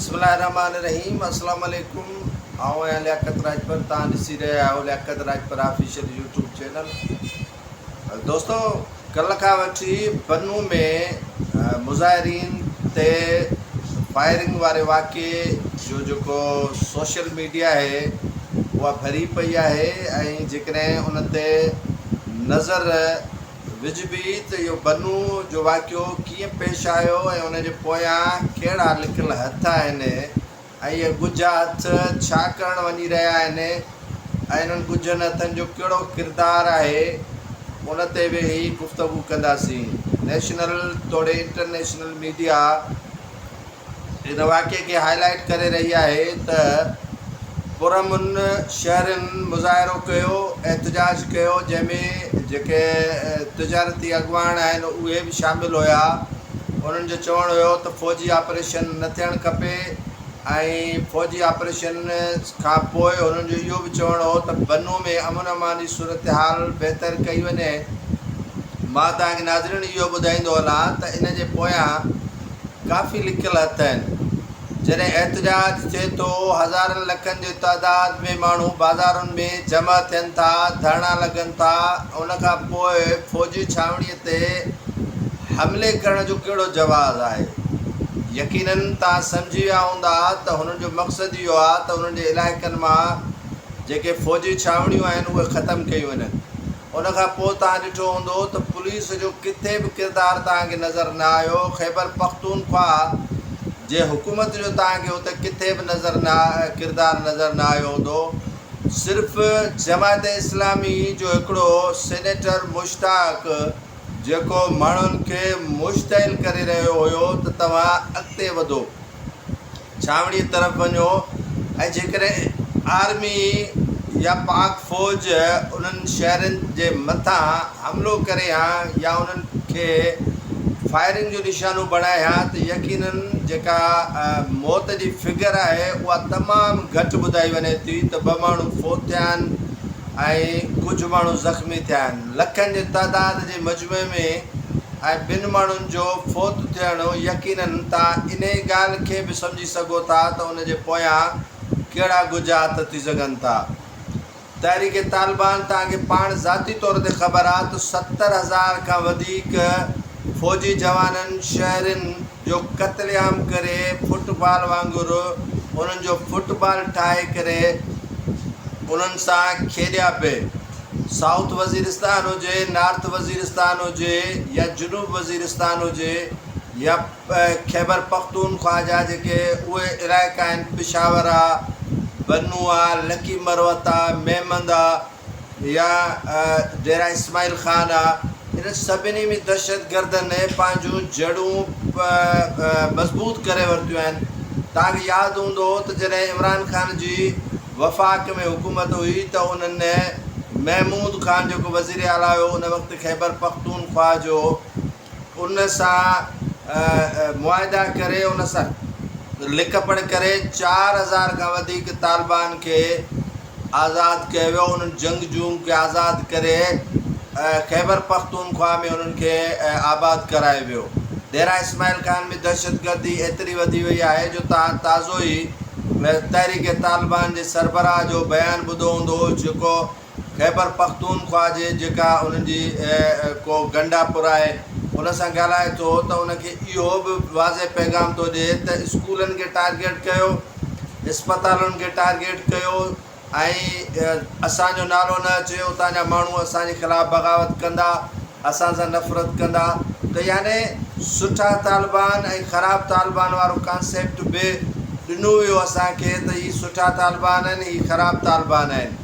बिस्मिल्लाहिर्रहमानिर्रहीम अस्सलाम वालेकुम। आओ है लियाकत राजपर तां ॾिसी रहिया आहियो Liaquat Rajpar official YouTube channel. दोस्तों, कल्ह खां वठी बन्नू में मुज़ाहिरीन ते फायरिंग वारे वाक़े जो जेको सोशल मीडिया है उहा भरी पई आहे ऐं जेकॾहिं उन ते नज़र विझबी त इहो बन्नू जो वाक़ियो कीअं पेश आयो ऐं उन जे पोयां कहिड़ा लिकियल हथ आहिनि ऐं इहे गुझा हथ छा करणु वञी रहिया आहिनि ऐं इन्हनि गुझनि हथनि जो कहिड़ो किरदारु आहे उन ते बि ही गुफ़्तगू कंदासीं। नेशनल तोड़े इंटरनेशनल मीडिया इन वाक़े खे हाईलाइट करे रही आहे त पुरमुन शहरनि मुज़ाहिरो कयो, एहतजाज कयो, जंहिंमें जेके तिजारती अॻुवान आहिनि उहे बि शामिलु हुया। उन्हनि जो चवणु हुयो त फ़ौजी ऑपरेशन न थियणु खपे ऐं फ़ौजी ऑपरेशन खां पोइ उन्हनि जो इहो बि चवणु हो त बन्नू में अमन अमान जी सूरत हाल बहितर कई वञे। मां तव्हांखे नाज़रीन इहो ॿुधाईंदो हलां त इन जे पोयां काफ़ी लिकियल हथ आहिनि। जॾहिं एहतजाज थिए थो, हज़ारनि लखनि जे तइदाद में माण्हू बाज़ारुनि में जमा थियनि था, धरना लॻनि था, उन खां पोइ फ़ौजी छावणीअ ते हमले करण जो कहिड़ो जवाज़ आहे। यकीनन तव्हां सम्झी विया हूंदा त हुननि जो मक़सदु इहो आहे त उन्हनि जे इलाइक़नि मां जेके फ़ौजी छावणियूं आहिनि उहे ख़तमु कयूं वञनि। उन खां पोइ तव्हां ॾिठो हूंदो त पुलिस जो किथे बि किरदारु तव्हांखे नज़र न आयो। ख़ैबर पख्तूनख्वा जे हुकूमत जो तव्हांखे हुते किथे बि किरदारु नज़र न आयो हूंदो। सिर्फ़ु जमायत इस्लामी जो हिकिड़ो सेनेटर मुश्ताक जेको माण्हुनि खे मुश्तइल करे रहियो हुयो त तव्हां अॻिते वधो, छावणीअ तरफ़ वञो ऐं जेकॾहिं आर्मी या पाक फ़ौज उन्हनि शहरनि जे मथां हमिलो करे हा या उन्हनि खे फायरिंग जो निशानो बणाए हा त यकीनन जेका मौत जी फिगर आहे उहा तमामु घटि ॿुधाई वञे थी त 2 माण्हू फ़ौत थिया आहिनि ऐं कुझु माण्हू ज़ख़्मी थिया आहिनि। लखनि जे तइदाद जे मजमूए में ऐं 2 माण्हुनि जो फ़ौत थियणु यकीनन तव्हां इन ॻाल्हि खे बि सम्झी सघो था त उन जे पोयां कहिड़ा गुझा हथ थी सघनि था। तहरीक तालिबान तव्हांखे पाण ज़ाती तौर ते ख़बर आहे त 70,000 खां वधीक फ़ौजी जवाननि शहरनि जो क़त्लेआम करे फुटबॉल वांगुरु उन्हनि जो फुटबॉल ठाहे करे उन्हनि सां खेॾिया पिए। साउथ वज़ीरिस्तान हुजे, नॉर्थ वज़ीरिस्तान हुजे या जनूब वज़ीरिस्तान हुजे या ख़ैबर पख्तूनख्वा जा जेके उहे इलाइक़ा आहिनि, पिशावर आहे, बन्नू आहे, लकी मरवत आहे, मेमंद आहे या डेरा इस्माइल ख़ान आहे, इन सभिनी में दहशतगर्दनि पंहिंजूं जड़ूं मज़बूत करे वरितियूं आहिनि। तव्हांखे यादि हूंदो त जॾहिं इमरान ख़ान जी वफ़ाक़ में हुकूमत हुई त उन्हनि महमूद ख़ान जेको वज़ीर आला हुयो उन वक़्तु ख़ैबर पख्तूनख्वा जो उन सां मुआहिदा करे उन सां लिख पढ़ करे 4,000 खां वधीक तालिबान खे आज़ादु कयो वियो। उन्हनि जंगजूं खे आज़ादु करे ख़ैबर पख्तूनख्वा में उन्हनि खे आबाद करायो वियो। डेरा इस्माइल ख़ान में दहशतगर्दी एतिरी वधी वई आहे जो तव्हां ताज़ो ई तहरीक तालिबान जे सरबराह जो बयानु ॿुधो हूंदो जेको ख़ैबर पख्तूनख्वा जे जेका उन्हनि जी को गंडापुर आहे उन सां ॻाल्हाए थो त उनखे इहो बि वाज़े पैगाम थो ॾिए त स्कूलनि खे टारगेट कयो, इस्पतालुनि खे टारगेट कयो ऐं असांजो नालो न अचे, उतां जा माण्हू असांजे ख़िलाफ़ु बग़ावत कंदा, असां सां नफ़रत कंदा। त याने सुठा तालिबान ऐं ख़राबु तालिबान वारो कॉन्सेप्ट बि ॾिनो वियो असांखे त हीअ सुठा तालिबान आहिनि, हीअ ख़राबु तालिबान आहिनि।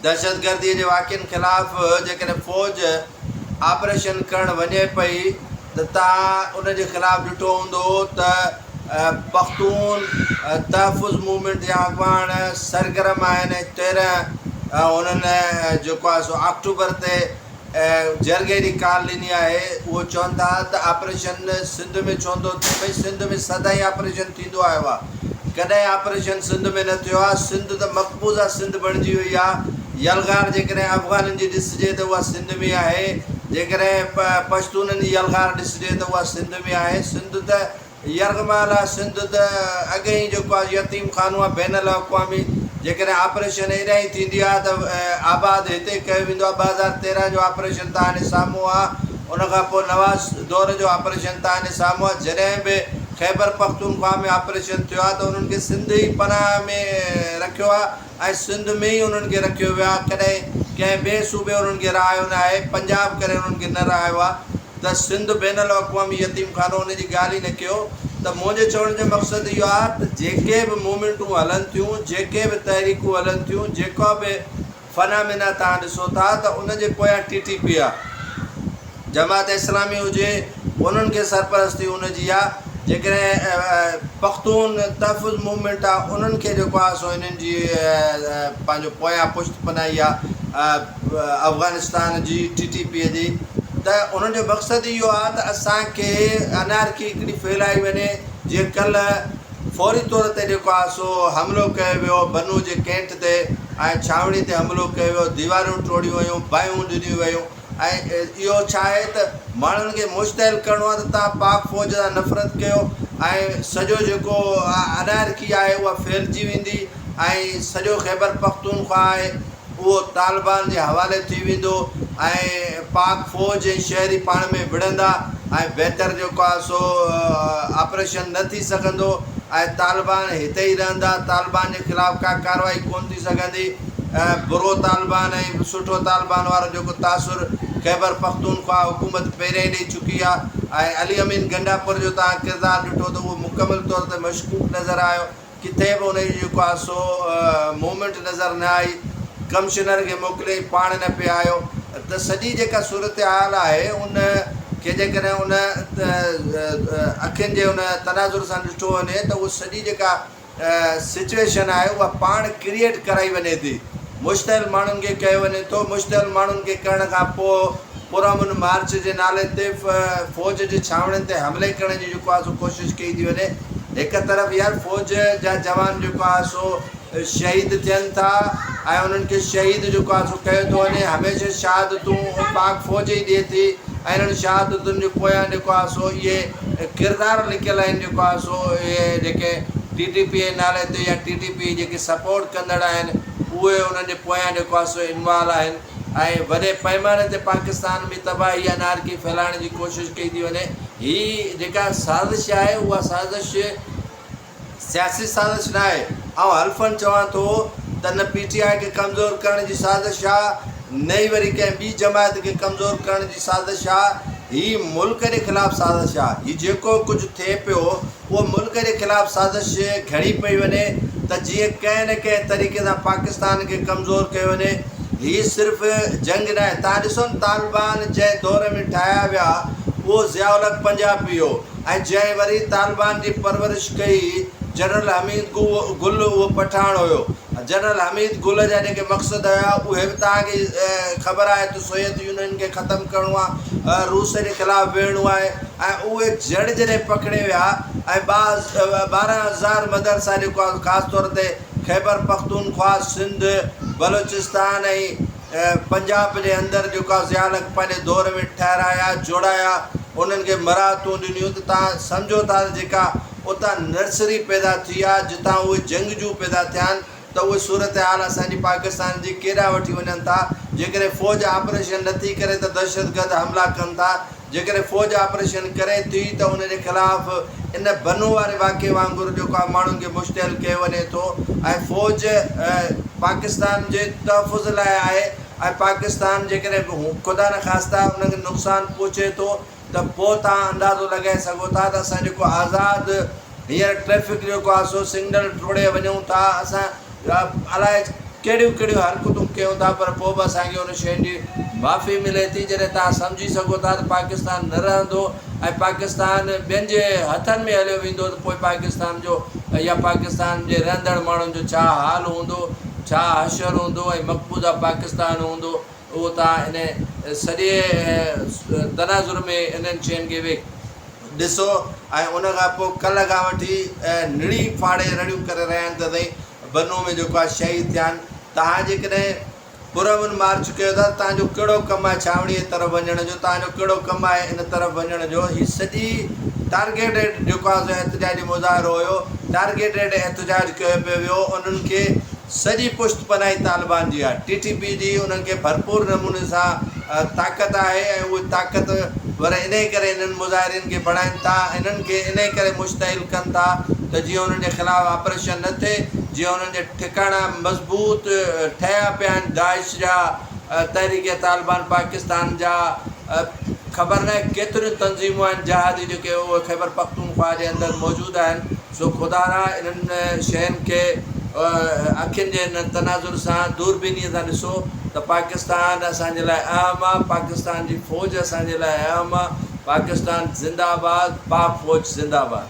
दहशतगर्दीअ जे वाक़िअनि ख़िलाफ़ु जेकॾहिं फ़ौज ऑपरेशन करणु वञे पई त तव्हां उन जे ख़िलाफ़ु ॾिठो हूंदो त पख्तून तहफ़ुज़ मूवमेंट जा अॻुवान सरगर्म आहिनि। 13 उन्हनि जेको आहे सो अक्टूबर ते जरगे जी कॉल ॾिनी आहे। उहो चवनि था त ऑपरेशन सिंध में चवंदो भई सिंध में सदाईं ऑपरेशन थींदो आयो आहे, कॾहिं ऑपरेशन सिंध में न थियो आहे। सिंध त मक़बूज़ा सिंध बणिजी वई आहे। यलगार जेकॾहिं अफ़गाननि जी ॾिसिजे त उहा सिंध में आहे, जेकॾहिं पश्तूननि जी यलगार ॾिसिजे त उहा सिंध में आहे। सिंध त यरगमाल आहे सिंध त अॻे ई जेको आहे यतीम खानो आहे बैन अल-अक़वामी जेकॾहिं ऑपरेशन एॾा ई थींदी आहे त आबाद हिते कयो वेंदो आहे 2013 जो ऑपरेशन तव्हांजे साम्हूं आहे उनखां पोइ नवाज़ दौर जो ऑपरेशन तव्हांजे साम्हूं आहे जॾहिं बि ख़ैबर पख्तूनख्वा में ऑपरेशन थियो आहे त उन्हनि खे सिंध ई पनाह में रखियो आहे ऐं सिंध में ई उन्हनि खे रखियो वियो आहे कॾहिं कंहिं ॿिए सूबे उन्हनि खे रहायो न आहे पंजाब करे उन्हनि खे न रहायो आहे त सिंध बैन अल-अक़वामी यतीम खानो उनजी ॻाल्हि ई न कयो त मुंहिंजे चवण जो मक़सदु इहो आहे त जेके बि मूवमेंटूं हलनि थियूं जेके बि तहरीकूं हलनि थियूं जेका बि फनामिना तव्हां ॾिसो था त उनजे पोयां TTP आहे जमात इस्लामी हुजे उन्हनि खे सरपरस्ती उनजी आहे जेकॾहिं पख्तून तहफ़ुज़ मूवमेंट आहे उन्हनि खे जेको आहे सो इन्हनि जी पंहिंजो पोयां पुष्ट पनाई आहे अफ़गानिस्तान जी TTP जी त उन्हनि जो मक़सदु इहो आहे त असांखे अनारकी हिकिड़ी फैलाई वञे जीअं कल्ह फौरी तौर ते जेको आहे सो हमिलो कयो वियो बनू जे कैंट ते ऐं छावणी ते हमिलो कयो वियो दीवारूं टोड़ियूं वयूं बाहियूं ॾिनियूं वयूं ऐं इहो छा आहे त माण्हुनि खे मुश्तइल करिणो आहे त तव्हां पाक फ़ौज सां नफ़रत कयो ऐं सॼो जेको अनारकी आहे उहा फैलिजी वेंदी ऐं सॼो ख़ैबर पख्तूनख्वा आहे उहो तालिबान जे हवाले थी वेंदो ऐं पाक फ़ौज ऐं शहरी पाण में विढ़ंदा ऐं बहितर जेको आहे सो ऑपरेशन न थी सघंदो ऐं तालिबान हिते ई रहंदा तालिबान जे ख़िलाफ़ु का कार्रवाई कोन थी सघंदी बुरो तालिबान ऐं सुठो तालिबान वारो जेको तासुर ख़ैबर पख्तूनख्वा हुकूमत पहिरियों ई ॾेई चुकी आहे ऐं अली अमीन गंडापुर जो तव्हां किरदारु ॾिठो त उहो मुकमल तौर ते मशकूक नज़र आयो किथे बि उनजी जेको आहे सो मूवमेंट नज़र न आई कमिश्नर खे मोकिले पाण न पियो आयो त सॼी जेका सूरत हाल आहे उन खे जेकॾहिं उन अखियुनि जे उन तनाज़ुर सां ॾिठो वञे त उहा सॼी जेका सिचुएशन आहे उहा पाण क्रिएट कराई वञे थी मुश्तइल माण्हुनि खे कयो वञे थो मुश्तइल माण्हुनि खे करण खां पोइ पुरअमन मार्च जे नाले ते फ़ौज जे छावणियुनि ते हमले करण जी जेको आहे सो कोशिशि कई थी वञे हिकु तरफ़ यार फ़ौज जा जवान जेको आहे सो शहीद थियनि था ऐं उन्हनि खे शहीद जेको आहे सो कयो थो वञे हमेशह शहादतूं पाक फ़ौज ई ॾिए थी ऐं इन्हनि शहादतुनि जे पोयां जेको आहे सो इहे किरदार लिकियल आहिनि जेको आहे सो इहे जेके TTP जे नाले ते या TTP जेके सपोर्ट कंदड़ आहिनि उहे उन्हनि जे पोयां जेको आहे सो इन्वॉल्व आहिनि ऐं वॾे पैमाने ते पाकिस्तान में तबाही अनारकी फैलाइण जी कोशिशि कई थी वञे हीअ जेका साज़िश आहे उहा साज़िश सियासी साज़िश न आहे ऐं हल्फ़नि चवां थो त न PTI खे कमज़ोर करण जी साज़िश आहे न ई वरी कंहिं ॿी जमात खे कमज़ोर करण जी साज़िश आहे हीअ मुल्क जे ख़िलाफ़ु साज़िश आहे हीअ जेको कुझु थिए पियो उहो मुल्क जे ख़िलाफ़ु साज़िश घड़ी पई वञे त जीअं कंहिं न कंहिं तरीक़े सां पाकिस्तान खे कमज़ोर कयो वञे हीअ सिर्फ़ु जंग न आहे तव्हां ॾिसो न तालिबान जंहिं दौर में ठाहिया विया उहो ज़ियाउल पंजाबी हो ऐं जंहिं वरी तालिबान जी परवरिश कई जनरल हमीद गुल उहो पठान हुयो जनरल हमीद गुल जा जेके मक़सद हुया उहे बि तव्हांखे ख़बर आहे त सोवियत यूनियन खे ख़तमु करिणो आहे रूस जे ख़िलाफ़ु वेहणो आहे ऐं उहे जड़ जॾहिं पकड़े विया ऐं 12,000 मदरसा जेको आहे ख़ासि तौर ते ख़ैबर पख्तूनख्वा सिंध बलोचिस्तान ऐं पंजाब जे अंदरि जेको आहे ज़ियालक पंहिंजे दौर में ठहिराया जोड़ाया उन्हनि खे मराहतूं ॾिनियूं त तव्हां सम्झो था जेका उतां नर्सरी पैदा थी आहे जितां उहे जंगजू पैदा थिया आहिनि त उहे सूरत हाल असांजी पाकिस्तान जी केॾा वठी वञनि था जेकॾहिं फ़ौज ऑपरेशन नथी करे त दहशतगर्द हमला कनि था जेकॾहिं फ़ौज ऑपरेशन करे थी त उनजे ख़िलाफ़ु इन बनू वारे वाक़े वांगुरु जेको आहे माण्हुनि खे मुश्तइल कयो वञे थो ऐं फ़ौज पाकिस्तान जे तहफ़ुज़ लाइ आहे ऐं पाकिस्तान जेकॾहिं ख़ुदा न ख़ास्ता उनखे नुक़सानु पहुचे थो त पोइ तव्हां अंदाज़ो लॻाए सघो था त असां जेको आज़ादु हींअर ट्रैफ़िक जेको आहे सो सिग्नल टोड़े वञूं था असां अलाए कहिड़ियूं कहिड़ियूं हरकतूं कयूं था पर पोइ बि असांखे उन शयुनि जी माफ़ी मिले थी जॾहिं तव्हां सम्झी सघो था त पाकिस्तान न रहंदो ऐं पाकिस्तान ॿियनि जे हथनि में हलियो वेंदो त पोइ पाकिस्तान जो या पाकिस्तान जे रहंदड़ माण्हुनि जो छा हाल हूंदो छा हशर हूंदो ऐं मक़बूज़ा पाकिस्तान हूंदो उहो तव्हां इन सॼे तनाज़ुर में इन्हनि शयुनि खे वेही ॾिसो ऐं उन खां पोइ कल्ह खां वठी निड़ी फाड़े रड़ियूं करे रहिया आहिनि त साईं बनू में जेको आहे शहीद थिया आहिनि तव्हां जेकॾहिं पुरअमन मार्च कयो था तव्हांजो कहिड़ो कमु आहे छावणीअ तरफ़ वञण जो तव्हांजो कहिड़ो कमु आहे इन तरफ़ वञण जो हीअ सॼी टारगेटेड जेको आहे एहतजाजी मुज़ाहिरो हुयो, टारगेटेड एहतजाज कयो पियो वियो। उन्हनि खे सॼी पुश्त पनाही तालिबान जी आहे। TTP जी उन्हनि खे भरपूर नमूने सां ताक़त आहे ऐं उहे ताक़त वर इन करे इन्हनि मुज़ाहिरनि खे बणाइनि था, इन्हनि खे इन करे मुश्तइल कनि था त जीअं उन्हनि जे ख़िलाफ़ु ऑपरेशन न थिए, जीअं उन्हनि जे ठिकाणा मज़बूत ठहिया पिया आहिनि। दाइश जा, तहरीक तालिबान पाकिस्तान जा, ख़बर न आहे केतिरियूं तंज़ीमूं आहिनि जहादी जेके उहे ख़ैबर पख्तूनख्वा जे अंदरि मौजूदु आहिनि। सो ख़ुदा इन्हनि शयुनि खे अखियुनि जे हिन तनाज़ुर सां दूरबीनीअ सां ॾिसो त पाकिस्तान असांजे लाइ अहम आहे, पाकिस्तान जी फ़ौज असांजे लाइ अहम आहे। पाकिस्तान ज़िंदाबाद, पाक फ़ौज ज़िंदाबाद।